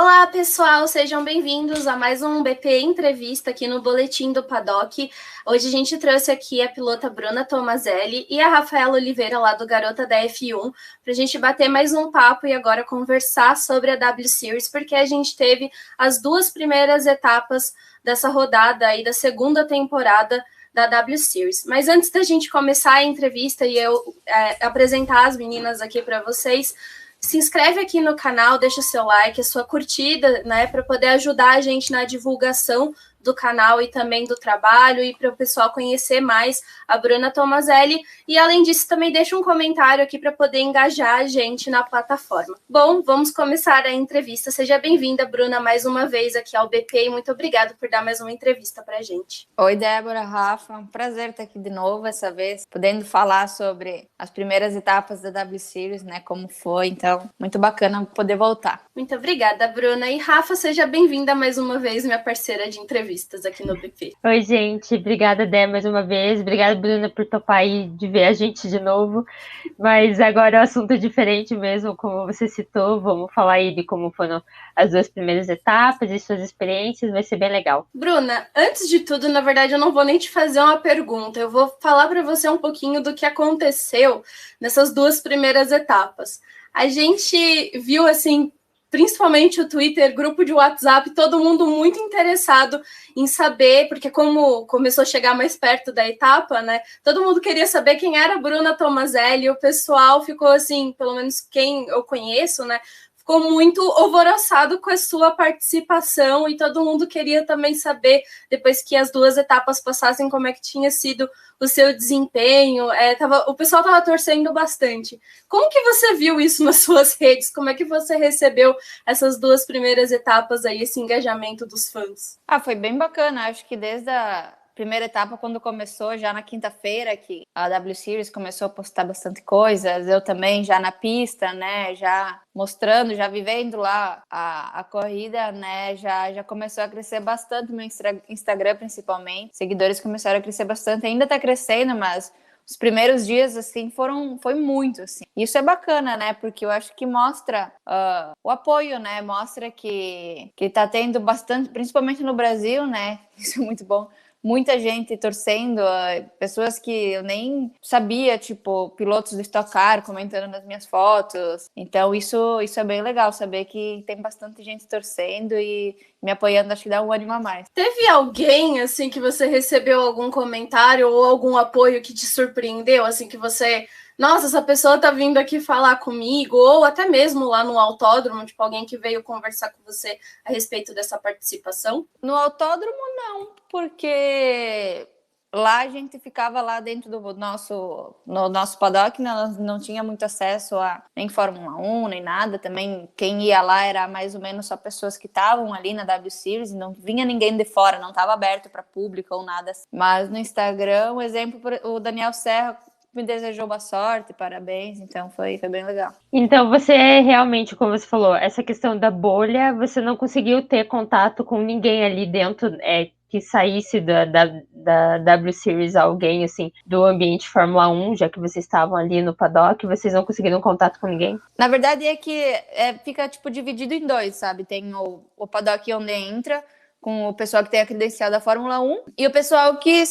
Olá, pessoal, sejam bem-vindos a mais um BP Entrevista aqui no Boletim do Paddock. Hoje a gente trouxe aqui a pilota Bruna Tomazelli e a Rafaela Oliveira, lá do Garota da F1, para a gente bater mais um papo e agora conversar sobre a W Series, porque a gente teve as duas primeiras etapas dessa rodada aí da segunda temporada da W Series. Mas antes da gente começar a entrevista e eu apresentar as meninas aqui para vocês, se inscreve aqui no canal, deixa o seu like, a sua curtida, né, para poder ajudar a gente na divulgação do canal e também do trabalho e para o pessoal conhecer mais a Bruna Tomazelli. E além disso, também deixa um comentário aqui para poder engajar a gente na plataforma. Bom, vamos começar a entrevista. Seja bem-vinda, Bruna, mais uma vez aqui ao BP e muito obrigada por dar mais uma entrevista para a gente. Oi, Débora, Rafa, um prazer estar aqui de novo essa vez, podendo falar sobre as primeiras etapas da W Series, né, como foi, então, muito bacana poder voltar. Muito obrigada, Bruna. E Rafa, seja bem-vinda mais uma vez, minha parceira de entrevistas aqui no BP. Oi, gente, obrigada, Dé, mais uma vez, obrigada, Bruna, por topar aí de ver a gente de novo, mas agora o assunto é diferente mesmo, como você citou, vamos falar aí de como foram as duas primeiras etapas e suas experiências, vai ser bem legal. Bruna, antes de tudo, na verdade, eu não vou nem te fazer uma pergunta, eu vou falar para você um pouquinho do que aconteceu nessas duas primeiras etapas. A gente viu, assim, principalmente o Twitter, grupo de WhatsApp, todo mundo muito interessado em saber, porque como começou a chegar mais perto da etapa, né, todo mundo queria saber quem era a Bruna Tomazelli, o pessoal ficou assim, pelo menos quem eu conheço, né, ficou muito alvoroçado com a sua participação e todo mundo queria também saber, depois que as duas etapas passassem, como é que tinha sido o seu desempenho. O pessoal estava torcendo bastante. Como que você viu isso nas suas redes? Como é que você recebeu essas duas primeiras etapas aí, esse engajamento dos fãs? Foi bem bacana, acho que desde a primeira etapa, quando começou, já na quinta-feira, que a W Series começou a postar bastante coisas, eu também já na pista, né, já mostrando, já vivendo lá a corrida, né, já começou a crescer bastante, meu Instagram principalmente, seguidores começaram a crescer bastante, ainda tá crescendo, mas os primeiros dias, assim, foi muito, assim. Isso é bacana, né? Porque eu acho que mostra o apoio, né? Mostra que tá tendo bastante, principalmente no Brasil, né? Isso é muito bom. Muita gente torcendo, pessoas que eu nem sabia, tipo, pilotos do Stock Car comentando nas minhas fotos. Então, isso é bem legal, saber que tem bastante gente torcendo e me apoiando, acho que dá um ânimo a mais. Teve alguém, assim, que você recebeu algum comentário ou algum apoio que te surpreendeu, assim, que você... Nossa, essa pessoa tá vindo aqui falar comigo, ou até mesmo lá no autódromo, tipo, alguém que veio conversar com você a respeito dessa participação? No autódromo, não, porque lá a gente ficava lá dentro do no nosso paddock, não tinha muito acesso a nem Fórmula 1, nem nada. Também quem ia lá era mais ou menos só pessoas que estavam ali na W Series, não vinha ninguém de fora, não estava aberto para público ou nada assim. Mas no Instagram, um exemplo, o Daniel Serra me desejou boa sorte, parabéns, então foi bem legal. Então você realmente, como você falou, essa questão da bolha, você não conseguiu ter contato com ninguém ali dentro, que saísse da W Series, alguém assim, do ambiente Fórmula 1, já que vocês estavam ali no paddock, vocês não conseguiram contato com ninguém? Na verdade é que fica tipo dividido em dois, sabe? Tem o paddock onde entra, com o pessoal que tem a credencial da Fórmula 1 e o pessoal que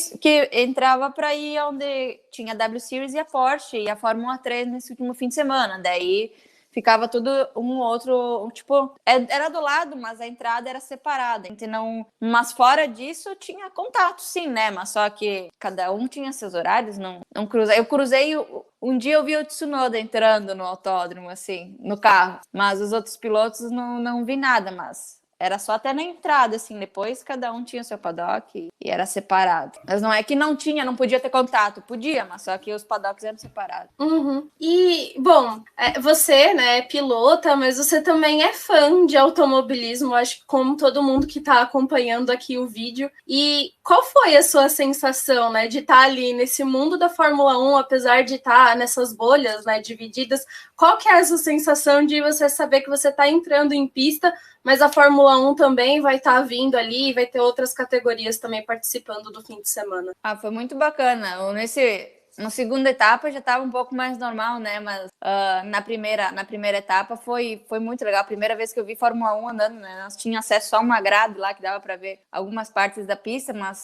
entrava para ir onde tinha a W Series e a Porsche e a Fórmula 3 nesse último fim de semana. Daí ficava tudo um outro, tipo, era do lado, mas a entrada era separada. Então, mas fora disso tinha contato, sim, né? Mas só que cada um tinha seus horários, não cruzei. Eu cruzei um dia eu vi o Tsunoda entrando no autódromo, assim, no carro, mas os outros pilotos não vi nada, mas era só até na entrada, assim, depois cada um tinha seu paddock e era separado. Mas não é que não podia ter contato, podia, mas só que os paddocks eram separados. Uhum. E, bom, você, né, é pilota, mas você também é fã de automobilismo, acho que como todo mundo que está acompanhando aqui o vídeo. E qual foi a sua sensação, né, de estar ali nesse mundo da Fórmula 1, apesar de estar nessas bolhas, né, divididas? Qual que é essa sensação de você saber que você está entrando em pista, mas a Fórmula 1 também vai estar vindo ali, vai ter outras categorias também participando do fim de semana? Foi muito bacana. Na segunda etapa já estava um pouco mais normal, né? Mas na primeira etapa foi muito legal. A primeira vez que eu vi Fórmula 1 andando, né? Nós tínhamos acesso só a uma grade lá que dava para ver algumas partes da pista, mas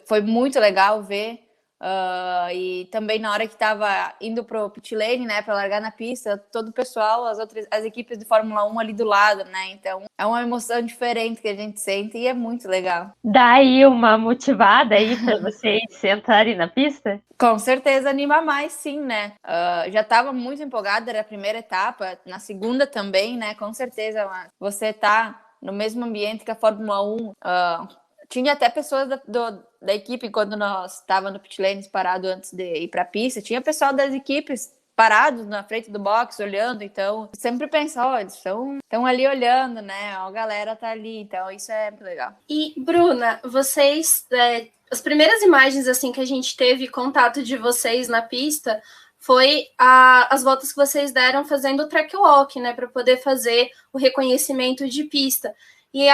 foi muito legal ver. E também na hora que estava indo pro pit lane, né, para largar na pista, todo o pessoal, as equipes de Fórmula 1 ali do lado, né? Então é uma emoção diferente que a gente sente e é muito legal. Dá aí uma motivada aí para vocês entrarem na pista? Com certeza anima mais, sim, né? Já estava muito empolgada, era a primeira etapa, na segunda também, né? Com certeza, você tá no mesmo ambiente que a Fórmula 1. Tinha até pessoas da equipe, quando nós estávamos no pit lane parado antes de ir para a pista, tinha pessoal das equipes parados na frente do box, olhando, então sempre pensa, ó, eles estão ali olhando, né? Ó, a galera tá ali, então isso é muito legal. E, Bruna, vocês... as primeiras imagens, assim, que a gente teve contato de vocês na pista foi as voltas que vocês deram fazendo o track walk, né, para poder fazer o reconhecimento de pista. E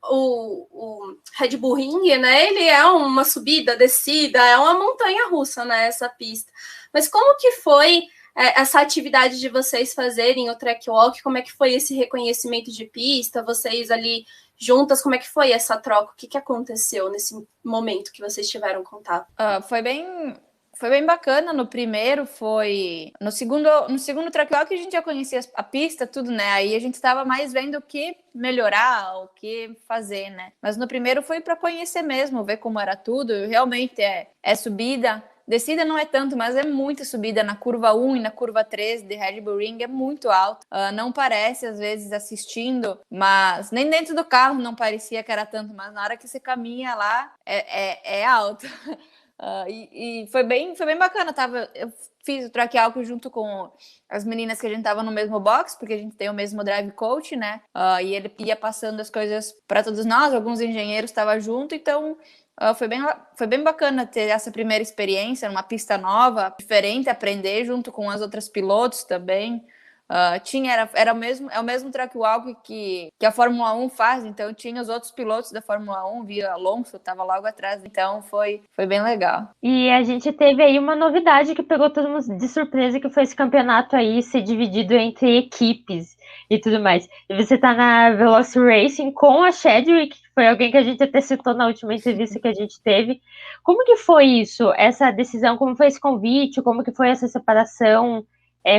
o Red Bull Ring, né, ele é uma subida, descida, é uma montanha russa, né, essa pista. Mas como que foi essa atividade de vocês fazerem o track walk? Como é que foi esse reconhecimento de pista? Vocês ali juntas, como é que foi essa troca? O que aconteceu nesse momento que vocês tiveram contato? Foi bem bacana. No primeiro no segundo track walk a gente já conhecia a pista, tudo, né? Aí a gente estava mais vendo o que melhorar, o que fazer, né? Mas no primeiro foi para conhecer mesmo, ver como era tudo. Realmente é subida. Descida não é tanto, mas é muita subida na curva 1 e na curva 3 de Red Bull Ring, é muito alto. Não parece, às vezes, assistindo, mas nem dentro do carro não parecia que era tanto, mas na hora que você caminha lá, é alto. E foi bem bacana. Eu fiz o track walk junto com as meninas que a gente tava no mesmo box, porque a gente tem o mesmo drive coach, né? E ele ia passando as coisas para todos nós, alguns engenheiros estavam junto, então foi bem bacana ter essa primeira experiência numa pista nova, diferente, aprender junto com as outras pilotos também. É o mesmo track walk que a Fórmula 1 faz, então tinha os outros pilotos da Fórmula 1, via Alonso, estava logo atrás, então foi bem legal. E a gente teve aí uma novidade que pegou todo mundo de surpresa, que foi esse campeonato aí ser dividido entre equipes e tudo mais. E você tá na Veloci Racing com a Chadwick, que foi alguém que a gente até citou na última entrevista que a gente teve. Como que foi isso, essa decisão? Como foi esse convite? Como que foi essa separação?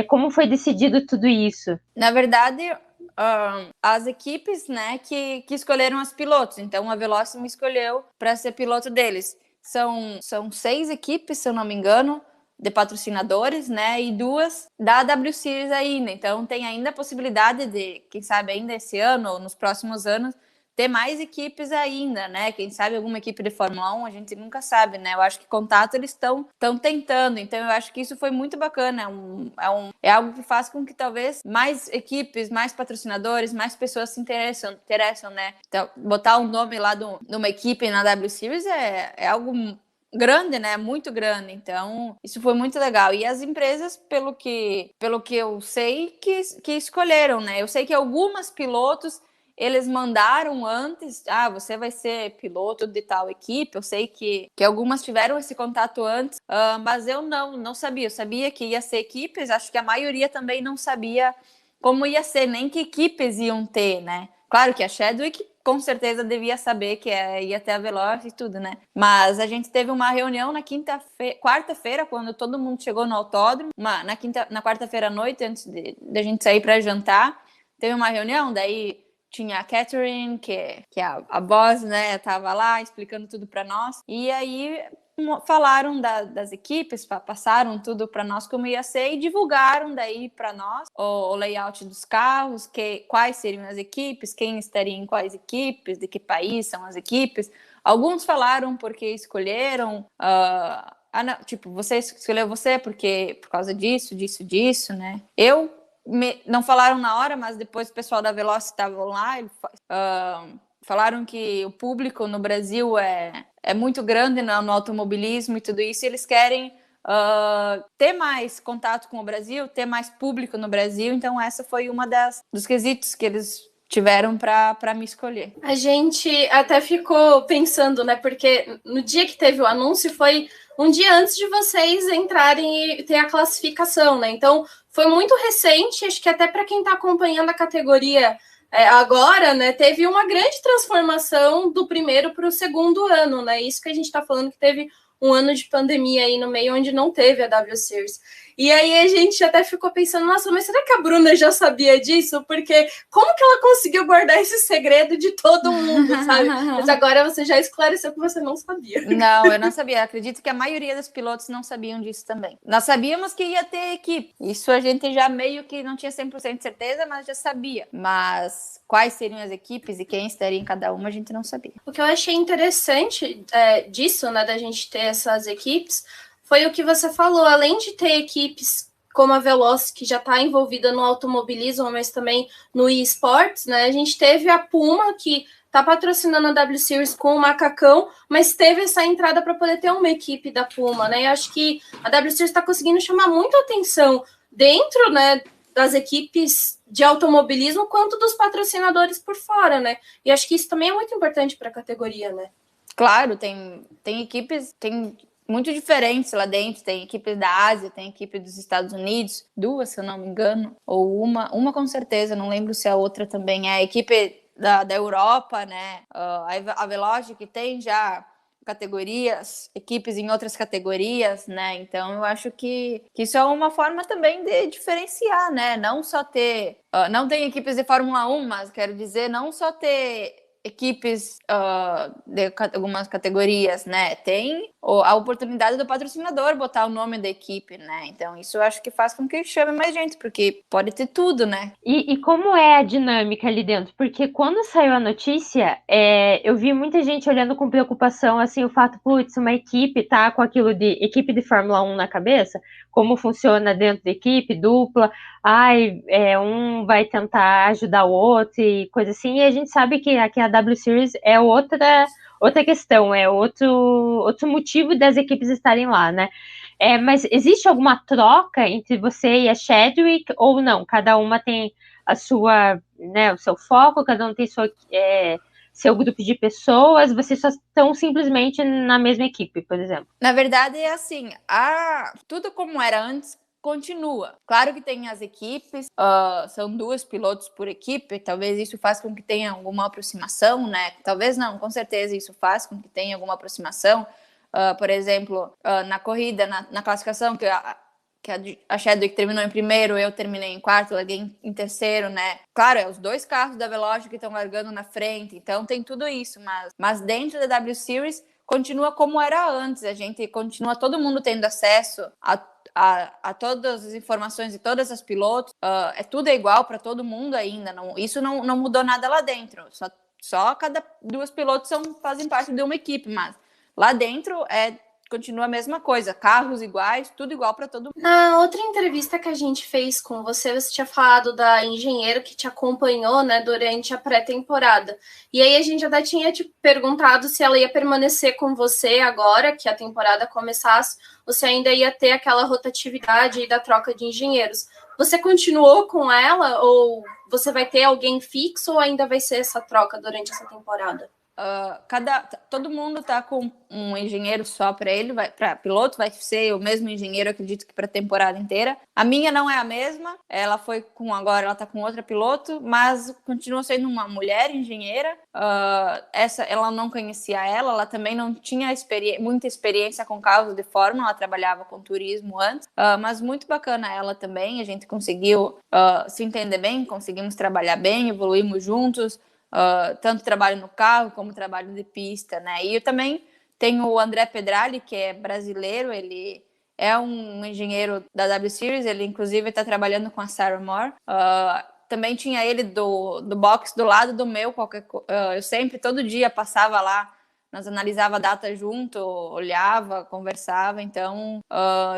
Como foi decidido tudo isso? Na verdade, as equipes, né, que escolheram os pilotos. Então, a Veloci me escolheu para ser piloto deles. São 6 equipes, se eu não me engano, de patrocinadores, né, e 2 da W Series ainda. Então, tem ainda a possibilidade de, quem sabe, ainda esse ano ou nos próximos anos, ter mais equipes ainda, né? Quem sabe alguma equipe de Fórmula 1, a gente nunca sabe, né? Eu acho que contato eles estão tentando, então eu acho que isso foi muito bacana. É algo que faz com que talvez mais equipes, mais patrocinadores, mais pessoas se interessam, né? Então, botar um nome lá de uma equipe na W Series é algo grande, né? Muito grande. Então, isso foi muito legal. E as empresas, pelo que eu sei, que escolheram, né? Eu sei que algumas pilotos eles mandaram antes, você vai ser piloto de tal equipe. Eu sei que algumas tiveram esse contato antes, mas eu não sabia. Eu sabia que ia ser equipes, acho que a maioria também não sabia como ia ser, nem que equipes iam ter, né? Claro que a Chadwick com certeza devia saber que ia ter a Veloci e tudo, né? Mas a gente teve uma reunião na quarta-feira, quando todo mundo chegou no autódromo, na quarta-feira à noite, antes de a gente sair para jantar, teve uma reunião, daí tinha a Catherine, que é a boss, né? Tava lá explicando tudo para nós. E aí falaram das equipes, passaram tudo para nós como ia ser e divulgaram daí para nós o layout dos carros, quais seriam as equipes, quem estaria em quais equipes, de que país são as equipes. Alguns falaram porque escolheram. Não, tipo, você escolheu porque por causa disso, né? Não falaram na hora, mas depois o pessoal da Veloci estavam lá e falaram que o público no Brasil é muito grande no automobilismo e tudo isso, e eles querem ter mais contato com o Brasil, ter mais público no Brasil. Então essa foi uma dos quesitos que eles tiveram para me escolher. A gente até ficou pensando, né? Porque no dia que teve o anúncio foi um dia antes de vocês entrarem e ter a classificação, né? Então foi muito recente, acho que até para quem está acompanhando a categoria agora, né? Teve uma grande transformação do primeiro para o segundo ano, né? Isso que a gente está falando que teve um ano de pandemia aí no meio onde não teve a W Series. E aí a gente até ficou pensando, nossa, mas será que a Bruna já sabia disso? Porque como que ela conseguiu guardar esse segredo de todo mundo, sabe? Mas agora você já esclareceu que você não sabia. Não, eu não sabia. Acredito que a maioria dos pilotos não sabiam disso também. Nós sabíamos que ia ter equipe. Isso a gente já meio que não tinha 100% de certeza, mas já sabia. Mas quais seriam as equipes e quem estaria em cada uma, a gente não sabia. O que eu achei interessante disso, né, da gente ter essas equipes, foi o que você falou, além de ter equipes como a Veloz, que já está envolvida no automobilismo, mas também no eSports, né? A gente teve a Puma, que está patrocinando a W Series com o Macacão, mas teve essa entrada para poder ter uma equipe da Puma, né? E acho que a W Series está conseguindo chamar muito atenção dentro, né, das equipes de automobilismo, quanto dos patrocinadores por fora, né? E acho que isso também é muito importante para a categoria, né? Claro, tem equipes, tem muito diferentes lá dentro, tem equipe da Ásia, tem equipe dos Estados Unidos, 2, se eu não me engano, ou uma com certeza, não lembro se a outra também é a equipe da Europa, né, a Velogic tem já categorias, equipes em outras categorias, né, então eu acho que isso é uma forma também de diferenciar, né, não só ter, não tem equipes de Fórmula 1, mas quero dizer, não só ter equipes de algumas categorias, né? Tem a oportunidade do patrocinador botar o nome da equipe, né? Então isso eu acho que faz com que chame mais gente, porque pode ter tudo, né? E como é a dinâmica ali dentro? Porque quando saiu a notícia, eu vi muita gente olhando com preocupação, assim, o fato, putz, uma equipe tá com aquilo de equipe de Fórmula 1 na cabeça, como funciona dentro da equipe, dupla, um vai tentar ajudar o outro e coisa assim, e a gente sabe que aqui a W Series é outra questão, é outro motivo das equipes estarem lá, né? Mas existe alguma troca entre você e a Chadwick ou não? Cada uma tem a sua, né, o seu foco, cada um tem seu grupo de pessoas, vocês só estão simplesmente na mesma equipe, por exemplo? Na verdade é assim, tudo como era antes continua. Claro que tem as equipes, são 2 pilotos por equipe, talvez isso faça com que tenha alguma aproximação, né? Talvez não, com certeza isso faz com que tenha alguma aproximação. Por exemplo, na corrida, na classificação, que a Chadwick terminou em primeiro, eu terminei em quarto, larguei em terceiro, né? Claro, os 2 carros da Veloz que estão largando na frente, então tem tudo isso, mas dentro da W Series continua como era antes, a gente continua todo mundo tendo acesso a todas as informações de todas as pilotos, tudo é igual para todo mundo ainda, isso não mudou nada lá dentro, só cada 2 pilotos fazem parte de uma equipe, mas lá dentro continua a mesma coisa, carros iguais, tudo igual para todo mundo. Na outra entrevista que a gente fez com você, você tinha falado da engenheira que te acompanhou, né, durante a pré-temporada. E aí a gente até tinha te perguntado se ela ia permanecer com você agora que a temporada começasse, ou se ainda ia ter aquela rotatividade da troca de engenheiros. Você continuou com ela ou você vai ter alguém fixo ou ainda vai ser essa troca durante essa temporada? Todo mundo tá com um engenheiro só para ele, para piloto vai ser o mesmo engenheiro, acredito que para a temporada inteira. A minha não é a mesma, ela tá com outra piloto, mas continua sendo uma mulher engenheira. Ela não conhecia ela também não tinha muita experiência com carros de Fórmula, ela trabalhava com turismo antes, mas muito bacana ela também, a gente conseguiu se entender bem, conseguimos trabalhar bem, evoluímos juntos. Tanto trabalho no carro como trabalho de pista, né? E eu também tenho o André Pedrali, que é brasileiro, ele é um engenheiro da W Series, ele inclusive está trabalhando com a Sarah Moore. Também tinha ele do box do lado do meu, eu sempre, todo dia, passava lá, nós analisava a data junto, olhava, conversava, então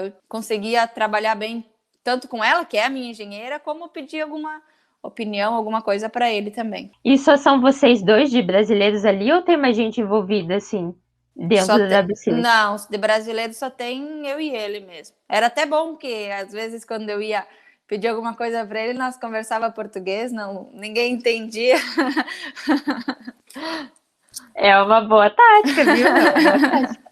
eu conseguia trabalhar bem, tanto com ela, que é a minha engenheira, como pedir alguma opinião, alguma coisa para ele também. E só são vocês 2 de brasileiros ali ou tem mais gente envolvida, assim, dentro da W Series? Não, de brasileiro só tem eu e ele mesmo. Era até bom que, às vezes, quando eu ia pedir alguma coisa para ele, nós conversava português, não, ninguém entendia. É uma boa tática, viu? É uma boa tática.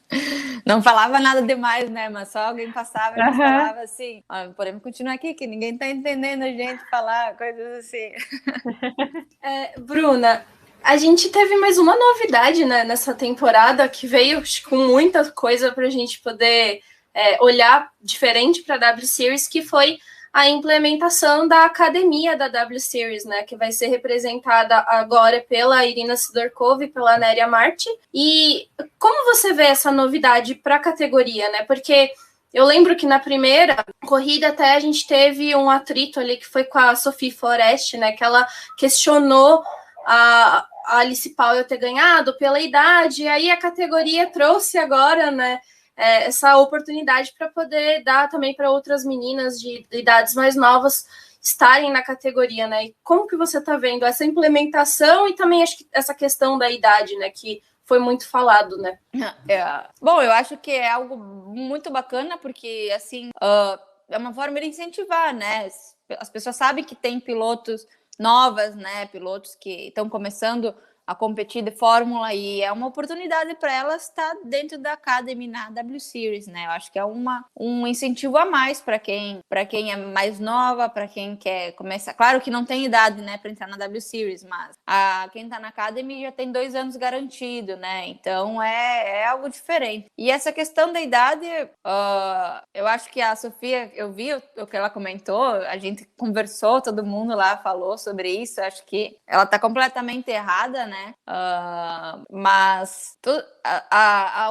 Não falava nada demais, né? Mas só alguém passava e nós Aham. falava assim, podemos continuar aqui, que ninguém tá entendendo a gente falar, coisas assim. Bruna, a gente teve mais uma novidade, né, nessa temporada, que veio com muita coisa para a gente poder olhar diferente para a W Series, que foi a implementação da academia da W Series, né, que vai ser representada agora pela Irina Sidorkova e pela Néria Marti. E como você vê essa novidade para a categoria, né? Porque eu lembro que na primeira corrida até a gente teve um atrito ali que foi com a Sophie Forest, né, que ela questionou a Alice Powell ter ganhado pela idade, e aí a categoria trouxe agora, né, essa oportunidade para poder dar também para outras meninas de idades mais novas estarem na categoria, né? E como que você está vendo essa implementação e também acho que essa questão da idade, né, que foi muito falado, né? Bom, eu acho que é algo muito bacana, porque assim é uma forma de incentivar, né? As pessoas sabem que tem pilotos novas, né? Pilotos que estão começando a competir de Fórmula, e é uma oportunidade para elas estar dentro da Academy na W Series, né? Eu acho que é um incentivo a mais para quem é mais nova, para quem quer começar. Claro que não tem idade, né, para entrar na W Series, mas quem está na Academy já tem 2 anos garantido, né? Então é algo diferente. E essa questão da idade, eu acho que a Sofia, eu vi o que ela comentou, a gente conversou, todo mundo lá falou sobre isso. Eu acho que ela está completamente errada, né? Mas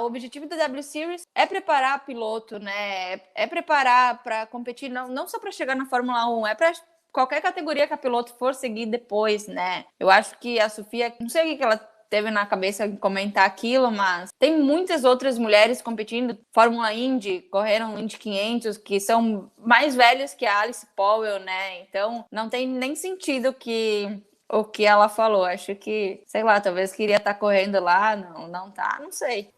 o objetivo da W Series é preparar piloto, né? É preparar para competir, não só para chegar na Fórmula 1, é para qualquer categoria que a piloto for seguir depois, né? Eu acho que a Sofia, não sei o que ela teve na cabeça de comentar aquilo, mas tem muitas outras mulheres competindo Fórmula Indy, correram Indy 500, que são mais velhas que a Alice Powell, né? Então não tem nem sentido o que ela falou. Acho que, sei lá, talvez queria estar correndo lá, não tá, não sei.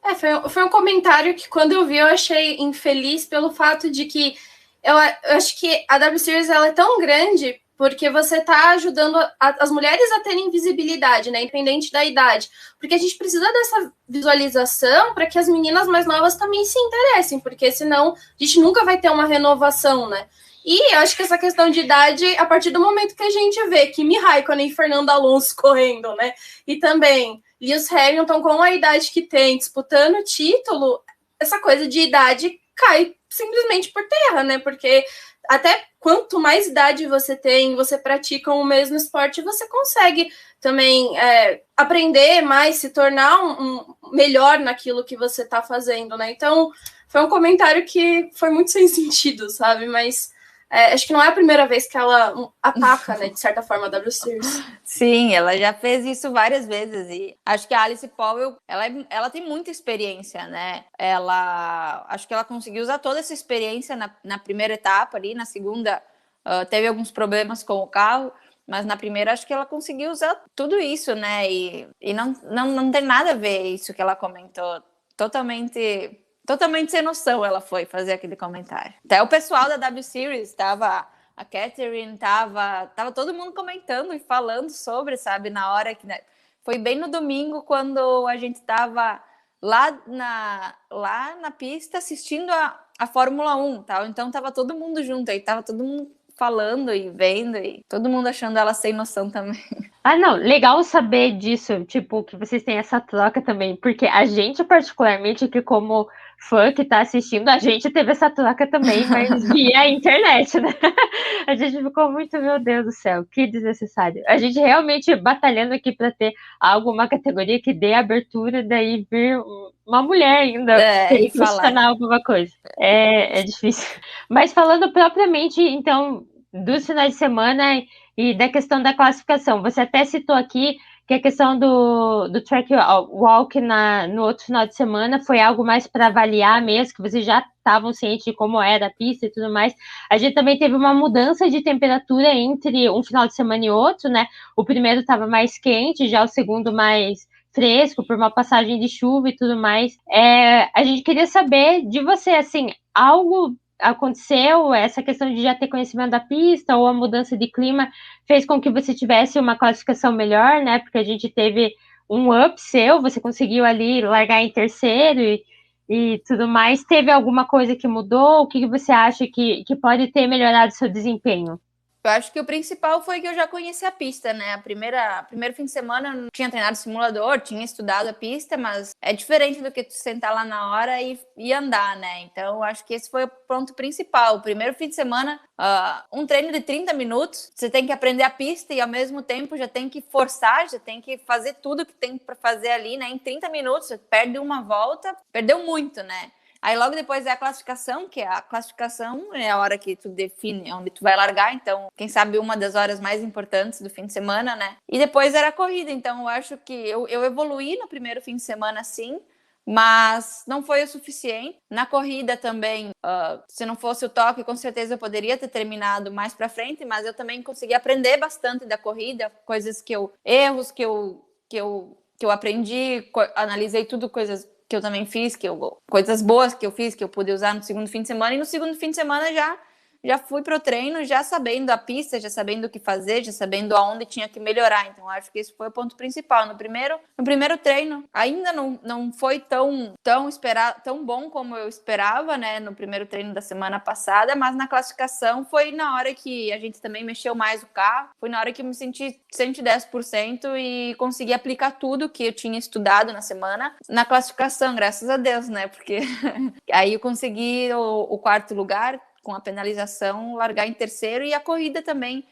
Foi um comentário que quando eu vi eu achei infeliz pelo fato de que eu acho que a W Series ela é tão grande porque você está ajudando as mulheres a terem visibilidade, né, independente da idade, porque a gente precisa dessa visualização para que as meninas mais novas também se interessem, porque senão a gente nunca vai ter uma renovação, né. E eu acho que essa questão de idade, a partir do momento que a gente vê Kimi Raikkonen e Fernando Alonso correndo, né? E também Lewis Hamilton com a idade que tem, disputando o título, essa coisa de idade cai simplesmente por terra, né? Porque até quanto mais idade você tem, você pratica o mesmo esporte, você consegue também aprender mais, se tornar um melhor naquilo que você está fazendo, né? Então, foi um comentário que foi muito sem sentido, sabe? Mas acho que não é a primeira vez que ela ataca, né, de certa forma, a W Series. Sim, ela já fez isso várias vezes, e acho que a Alice Powell, ela tem muita experiência, né? Acho que ela conseguiu usar toda essa experiência na primeira etapa ali, na segunda teve alguns problemas com o carro, mas na primeira acho que ela conseguiu usar tudo isso, né? E não tem nada a ver isso que ela comentou, totalmente sem noção ela foi fazer aquele comentário. Até o pessoal da W Series a Catherine, tava todo mundo comentando e falando sobre, sabe, na hora que... Foi bem no domingo, quando a gente tava lá na pista assistindo a Fórmula 1, tá? Então tava todo mundo junto, aí tava todo mundo falando e vendo, e todo mundo achando ela sem noção também. Não, legal saber disso, tipo, que vocês têm essa troca também, porque a gente, particularmente, que como fã que tá assistindo, a gente teve essa troca também, mas via internet, né? A gente ficou muito, meu Deus do céu, que desnecessário. A gente realmente batalhando aqui para ter uma categoria que dê abertura, daí vir uma mulher ainda e questionar alguma coisa. É difícil. Mas falando propriamente, então, dos finais de semana e da questão da classificação, você até citou aqui que a questão do track walk no outro final de semana foi algo mais para avaliar mesmo, que vocês já estavam cientes de como era a pista e tudo mais. A gente também teve uma mudança de temperatura entre um final de semana e outro, né? O primeiro estava mais quente, já o segundo mais fresco, por uma passagem de chuva e tudo mais. A gente queria saber de você, assim, algo aconteceu, essa questão de já ter conhecimento da pista ou a mudança de clima fez com que você tivesse uma classificação melhor, né? Porque a gente teve um up seu, você conseguiu ali largar em terceiro e tudo mais. Teve alguma coisa que mudou? O que você acha que pode ter melhorado seu desempenho? Eu acho que o principal foi que eu já conheci a pista, né? Primeiro fim de semana eu não tinha treinado simulador, tinha estudado a pista, mas é diferente do que tu sentar lá na hora e andar, né? Então, eu acho que esse foi o ponto principal. O primeiro fim de semana, um treino de 30 minutos, você tem que aprender a pista e ao mesmo tempo já tem que forçar, já tem que fazer tudo que tem para fazer ali, né? Em 30 minutos, você perde uma volta, perdeu muito, né? Aí logo depois é a classificação, que a classificação é a hora que tu define onde tu vai largar, então quem sabe uma das horas mais importantes do fim de semana, né? E depois era a corrida, então eu acho que eu evoluí no primeiro fim de semana sim, mas não foi o suficiente. Na corrida também, se não fosse o toque, com certeza eu poderia ter terminado mais para frente, mas eu também consegui aprender bastante da corrida, erros que eu aprendi, analisei tudo, coisas que eu também fiz, coisas boas que eu fiz, que eu pude usar no segundo fim de semana, e no segundo fim de semana já fui pro treino, já sabendo a pista, já sabendo o que fazer, já sabendo aonde tinha que melhorar. Então, acho que esse foi o ponto principal. No primeiro treino, ainda não foi tão bom como eu esperava, né? No primeiro treino da semana passada, mas na classificação foi na hora que a gente também mexeu mais o carro, foi na hora que eu me senti 110% e consegui aplicar tudo que eu tinha estudado na semana na classificação, graças a Deus, né? Porque aí eu consegui o quarto lugar, com a penalização, largar em terceiro, e a corrida também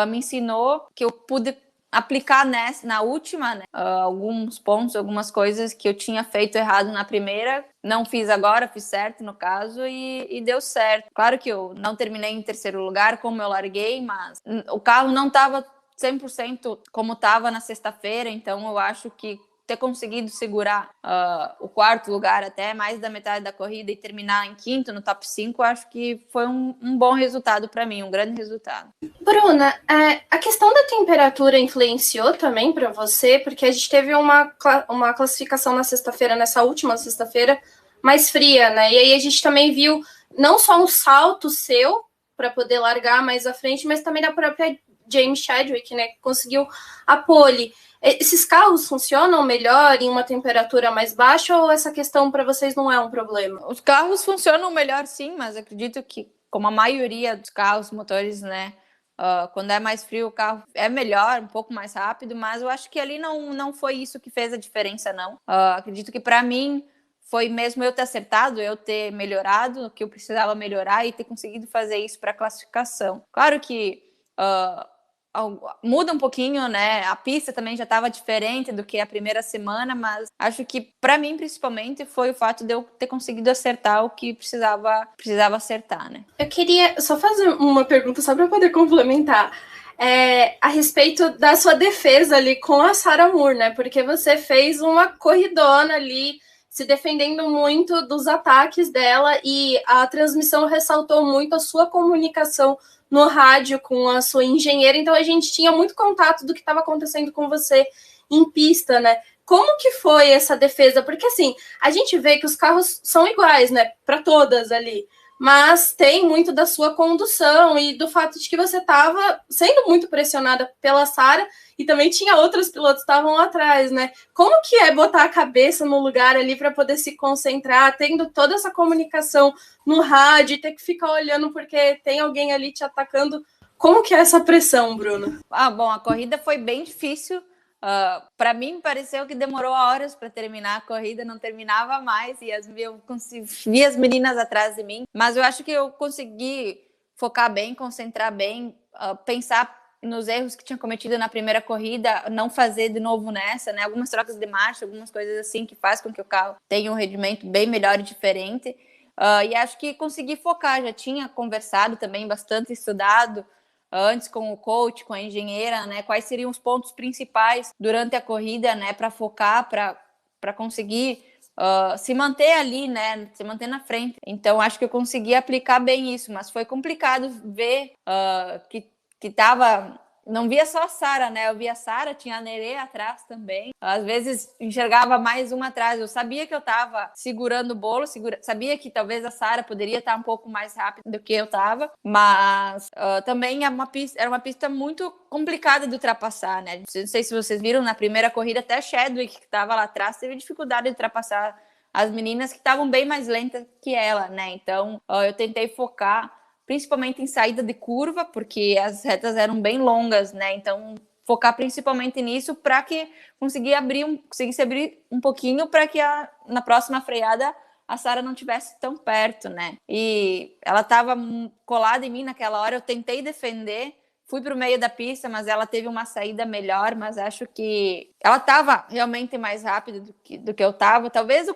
me ensinou que eu pude aplicar na última, né, alguns pontos, algumas coisas que eu tinha feito errado na primeira, não fiz agora, fiz certo no caso, e deu certo. Claro que eu não terminei em terceiro lugar como eu larguei, mas o carro não estava 100% como estava na sexta-feira, então eu acho que ter conseguido segurar o quarto lugar até mais da metade da corrida e terminar em quinto, no top 5, acho que foi um bom resultado para mim, um grande resultado. Bruna, a questão da temperatura influenciou também para você? Porque a gente teve uma classificação na sexta-feira, nessa última sexta-feira, mais fria, né? E aí a gente também viu não só um salto seu para poder largar mais à frente, mas também da própria James Chadwick, né? Que conseguiu a pole. Esses carros funcionam melhor em uma temperatura mais baixa ou essa questão para vocês não é um problema? Os carros funcionam melhor sim, mas acredito que, como a maioria dos carros, motores, né, quando é mais frio o carro é melhor, um pouco mais rápido, mas eu acho que ali não foi isso que fez a diferença, não. Acredito que para mim foi mesmo eu ter acertado, eu ter melhorado o que eu precisava melhorar e ter conseguido fazer isso para a classificação. Claro que muda um pouquinho, né? A pista também já estava diferente do que a primeira semana, mas acho que para mim principalmente foi o fato de eu ter conseguido acertar o que precisava acertar, né? Eu queria só fazer uma pergunta só para poder complementar. A respeito da sua defesa ali com a Sarah Moore, né? Porque você fez uma corridona ali, se defendendo muito dos ataques dela, e a transmissão ressaltou muito a sua comunicação no rádio com a sua engenheira, então a gente tinha muito contato do que estava acontecendo com você em pista, né? Como que foi essa defesa? Porque assim, a gente vê que os carros são iguais, né? Para todas ali. Mas tem muito da sua condução e do fato de que você estava sendo muito pressionada pela Sarah e também tinha outros pilotos que estavam lá atrás, né? Como que é botar a cabeça no lugar ali para poder se concentrar, tendo toda essa comunicação no rádio e ter que ficar olhando porque tem alguém ali te atacando? Como que é essa pressão, Bruno? Bom, a corrida foi bem difícil. Para mim, pareceu que demorou horas para terminar a corrida, não terminava mais, e eu vi as meninas atrás de mim, mas eu acho que eu consegui focar bem, concentrar bem, pensar nos erros que tinha cometido na primeira corrida, não fazer de novo nessa, né? Algumas trocas de marcha, algumas coisas assim que faz com que o carro tenha um rendimento bem melhor e diferente. E acho que consegui focar, já tinha conversado também, bastante estudado, antes com o coach, com a engenheira, né, quais seriam os pontos principais durante a corrida, né, para focar, para conseguir se manter ali, né, se manter na frente. Então, acho que eu consegui aplicar bem isso, mas foi complicado ver que estava não via só a Sara, né? Eu via a Sara, tinha a Nerê atrás também. Às vezes enxergava mais uma atrás. Eu sabia que eu estava segurando o bolo, sabia que talvez a Sara poderia estar um pouco mais rápida do que eu estava, mas também era uma pista muito complicada de ultrapassar, né? Não sei se vocês viram, na primeira corrida até a Chadwick, que estava lá atrás, teve dificuldade de ultrapassar as meninas que estavam bem mais lentas que ela, né? Então, eu tentei focar principalmente em saída de curva, porque as retas eram bem longas, né? Então, focar principalmente nisso para que conseguisse abrir um pouquinho para que na próxima freada a Sara não tivesse tão perto, né? E ela estava colada em mim naquela hora, eu tentei defender, fui para o meio da pista, mas ela teve uma saída melhor, mas acho que ela estava realmente mais rápida do que eu estava. Talvez eu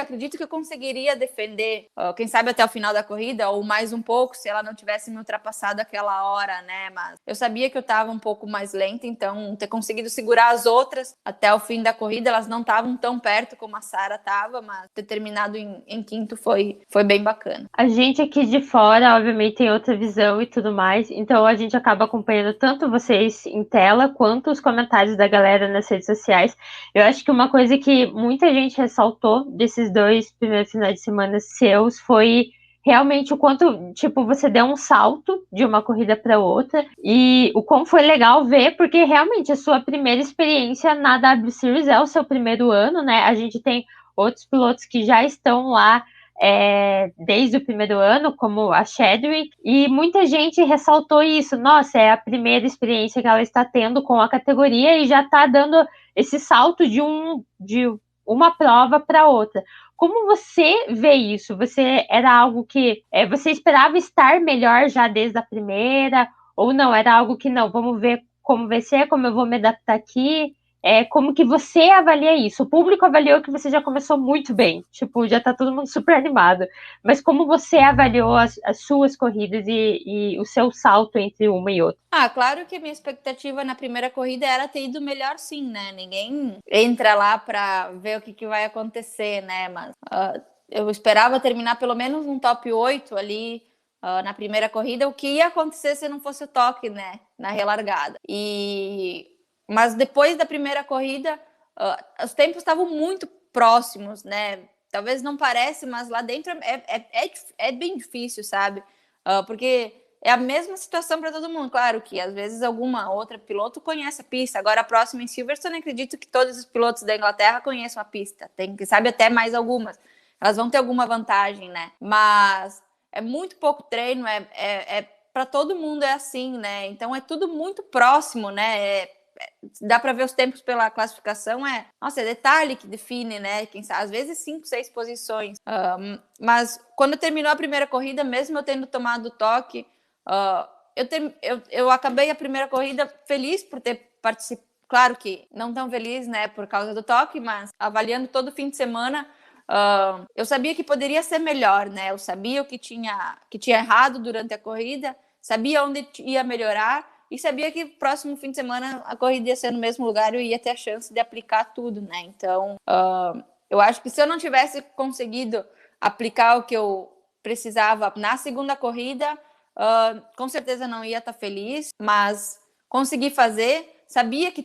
acredito que eu conseguiria defender, quem sabe até o final da corrida, ou mais um pouco, se ela não tivesse me ultrapassado aquela hora, né? Mas eu sabia que eu estava um pouco mais lenta, então ter conseguido segurar as outras até o fim da corrida, elas não estavam tão perto como a Sara estava, mas ter terminado em quinto foi bem bacana. A gente aqui de fora, obviamente, tem outra visão e tudo mais, então a gente acaba acompanhando tanto vocês em tela, quanto os comentários da galera nas redes sociais. Eu acho que uma coisa que muita gente ressaltou desses 2 primeiros finais de semana seus foi realmente o quanto, tipo, você deu um salto de uma corrida para outra, e o quão foi legal ver, porque realmente a sua primeira experiência na W Series é o seu primeiro ano, né? A gente tem outros pilotos que já estão lá desde o primeiro ano, como a Chadwick, e muita gente ressaltou isso. Nossa, é a primeira experiência que ela está tendo com a categoria e já está dando esse salto de uma prova para outra. Como você vê isso? Você era algo que você esperava estar melhor já desde a primeira, ou não? Era algo que não, vamos ver como vai ser, como eu vou me adaptar aqui? Como que você avalia isso? O público avaliou que você já começou muito bem, tipo, já tá todo mundo super animado, mas como você avaliou as suas corridas e o seu salto entre uma e outra? Claro que a minha expectativa na primeira corrida era ter ido melhor, sim, né? Ninguém entra lá para ver o que vai acontecer, né? Mas eu esperava terminar pelo menos um top 8 ali na primeira corrida, o que ia acontecer se não fosse o toque, né? Na relargada. Mas depois da primeira corrida, os tempos estavam muito próximos, né? Talvez não pareça, mas lá dentro é bem difícil, sabe? Porque é a mesma situação para todo mundo. Claro que às vezes alguma outra piloto conhece a pista. Agora a próxima em Silverstone, acredito que todos os pilotos da Inglaterra conheçam a pista. Tem que sabe até mais algumas. Elas vão ter alguma vantagem, né? Mas é muito pouco treino, para todo mundo é assim, né? Então é tudo muito próximo, né? Dá para ver os tempos pela classificação, nossa, é detalhe que define, né? Quem sabe, às vezes 5, 6 posições. Mas quando terminou a primeira corrida, mesmo eu tendo tomado o toque, eu acabei a primeira corrida feliz por ter participado. Claro que não tão feliz, né, por causa do toque, mas avaliando todo fim de semana, eu sabia que poderia ser melhor, né? Eu sabia o que tinha errado durante a corrida, sabia onde ia melhorar. E sabia que próximo fim de semana a corrida ia ser no mesmo lugar e eu ia ter a chance de aplicar tudo, né? Então, eu acho que se eu não tivesse conseguido aplicar o que eu precisava na segunda corrida, com certeza não ia estar feliz, mas consegui fazer, sabia que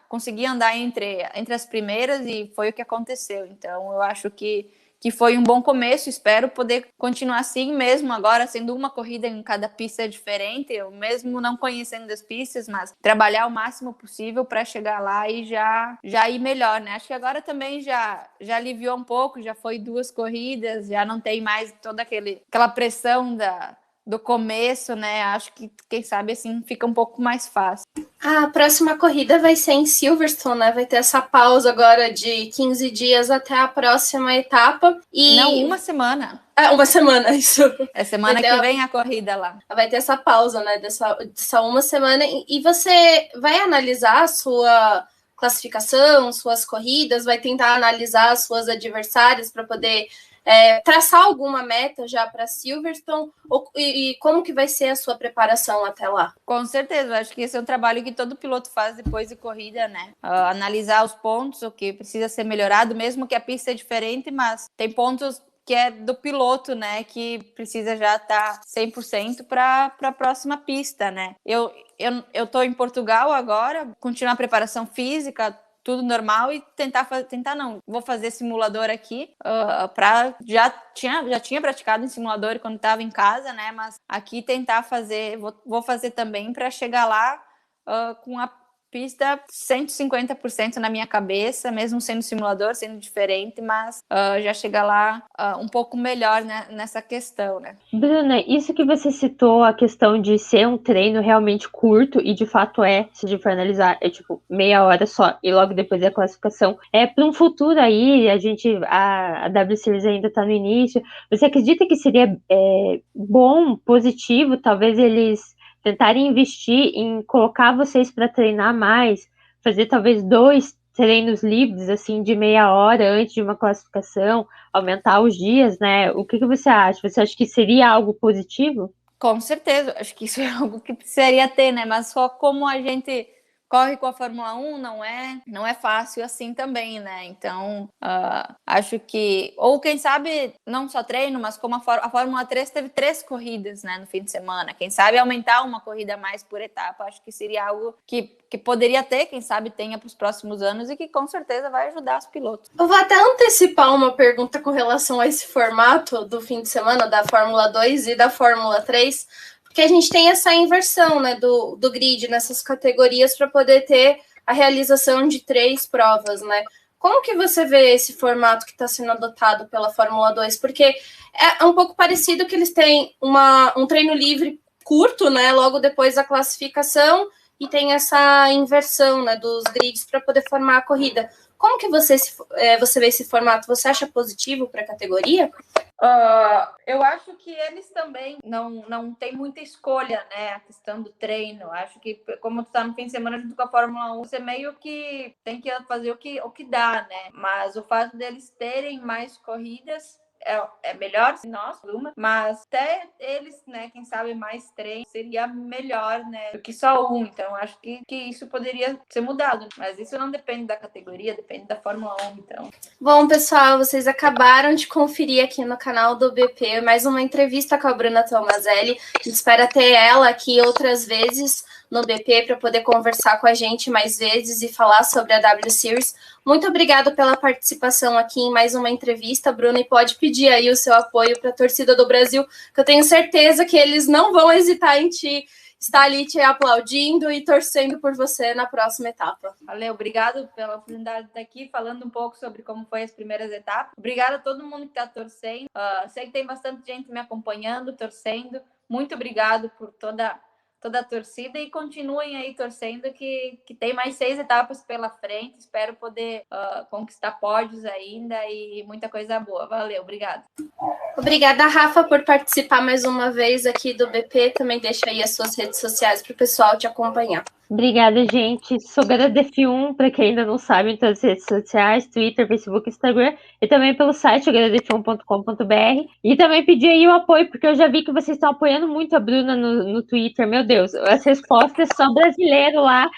conseguia andar entre as primeiras e foi o que aconteceu. Então, eu acho que foi um bom começo, espero poder continuar assim mesmo, agora sendo uma corrida em cada pista diferente, eu mesmo não conhecendo as pistas, mas trabalhar o máximo possível para chegar lá e já ir melhor, né? Acho que agora também já aliviou um pouco, já foi 2 corridas, já não tem mais toda aquela pressão do começo, né? Acho que, quem sabe, assim, fica um pouco mais fácil. A próxima corrida vai ser em Silverstone, né? Vai ter essa pausa agora de 15 dias até a próxima etapa. Não, uma semana. Uma semana, isso. É semana que vem a corrida lá. Vai ter essa pausa, né? Dessa uma semana. E você vai analisar a sua classificação, suas corridas, vai tentar analisar as suas adversárias para poder traçar alguma meta já para Silverstone, e como que vai ser a sua preparação até lá? Com certeza, acho que esse é um trabalho que todo piloto faz depois de corrida, né? Analisar os pontos, o que precisa ser melhorado, mesmo que a pista é diferente, mas tem pontos que é do piloto, né, que precisa já estar 100% para a próxima pista, né. Eu tô em Portugal agora, continuar a preparação física, tudo normal, e tentar não, vou fazer simulador aqui, já tinha praticado em simulador quando estava em casa, né, mas aqui tentar fazer, vou fazer também para chegar lá com a pista 150% na minha cabeça, mesmo sendo simulador, sendo diferente, mas já chegar lá um pouco melhor, né, nessa questão, né. Bruna, isso que você citou, a questão de ser um treino realmente curto, e de fato se a gente for analisar, é tipo meia hora só, e logo depois da classificação, para um futuro aí, a W Series ainda está no início, você acredita que seria bom, positivo, talvez eles tentarem investir em colocar vocês para treinar mais, fazer talvez 2 treinos livres, assim, de meia hora antes de uma classificação, aumentar os dias, né? O que você acha? Você acha que seria algo positivo? Com certeza, acho que isso é algo que precisaria ter, né? Mas só como a gente corre com a Fórmula 1, não é fácil assim também, né? Então, acho que... Ou quem sabe, não só treino, mas como a Fórmula 3 teve 3 corridas, né, no fim de semana. Quem sabe aumentar uma corrida a mais por etapa, acho que seria algo que poderia ter, quem sabe tenha para os próximos anos, e que com certeza vai ajudar os pilotos. Eu vou até antecipar uma pergunta com relação a esse formato do fim de semana da Fórmula 2 e da Fórmula 3, porque a gente tem essa inversão, né, do grid nessas categorias para poder ter a realização de 3 provas, né? Como que você vê esse formato que está sendo adotado pela Fórmula 2? Porque é um pouco parecido que eles têm um treino livre curto, né, logo depois da classificação, e tem essa inversão, né, dos grids para poder formar a corrida. Como que você vê esse formato? Você acha positivo para a categoria? Eu acho que eles também não tem muita escolha, né? A questão do treino. Acho que, como tu tá no fim de semana junto com a Fórmula 1, você meio que tem que fazer o que dá, né? Mas o fato deles terem mais corridas é melhor, se nós, mas até eles, né, quem sabe mais treino seria melhor, né, do que só um. Então acho que isso poderia ser mudado, mas isso não depende da categoria, depende da Fórmula 1, então. Bom, pessoal, vocês acabaram de conferir aqui no canal do BP mais uma entrevista com a Bruna Tomazelli. A gente espera ter ela aqui outras vezes no BP para poder conversar com a gente mais vezes e falar sobre a W Series. Muito obrigada pela participação aqui em mais uma entrevista, Bruna, e pode pedir aí o seu apoio para a torcida do Brasil, que eu tenho certeza que eles não vão hesitar em estar ali te aplaudindo e torcendo por você na próxima etapa. Valeu, obrigado pela oportunidade de estar aqui falando um pouco sobre como foi as primeiras etapas. Obrigada a todo mundo que está torcendo. Sei que tem bastante gente me acompanhando, torcendo. Muito obrigado por toda a torcida, e continuem aí torcendo, que tem mais 6 etapas pela frente. Espero poder conquistar pódios ainda e muita coisa boa. Valeu, obrigado. Obrigada, Rafa, por participar mais uma vez aqui do BP. Também deixa aí as suas redes sociais para o pessoal te acompanhar. Obrigada, gente. Sou GaraDF1, para quem ainda não sabe, em todas as redes sociais, Twitter, Facebook, Instagram, e também pelo site GaraDF1.com.br. E também pedir aí o apoio, porque eu já vi que vocês estão apoiando muito a Bruna no Twitter. Meu Deus, as respostas só brasileiro lá.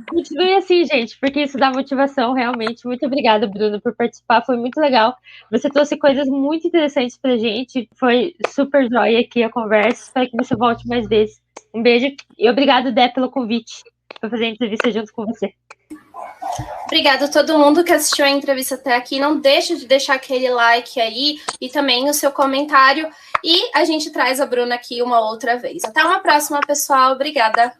Continue assim, gente, porque isso dá motivação, realmente. Muito obrigada, Bruna, por participar. Foi muito legal. Você trouxe coisas muito interessantes pra gente. Foi super jóia aqui a conversa. Espero que você volte mais vezes. Um beijo e obrigado, Dé, pelo convite para fazer a entrevista junto com você. Obrigada a todo mundo que assistiu a entrevista até aqui. Não deixe de deixar aquele like aí e também o seu comentário. E a gente traz a Bruna aqui uma outra vez. Até uma próxima, pessoal. Obrigada.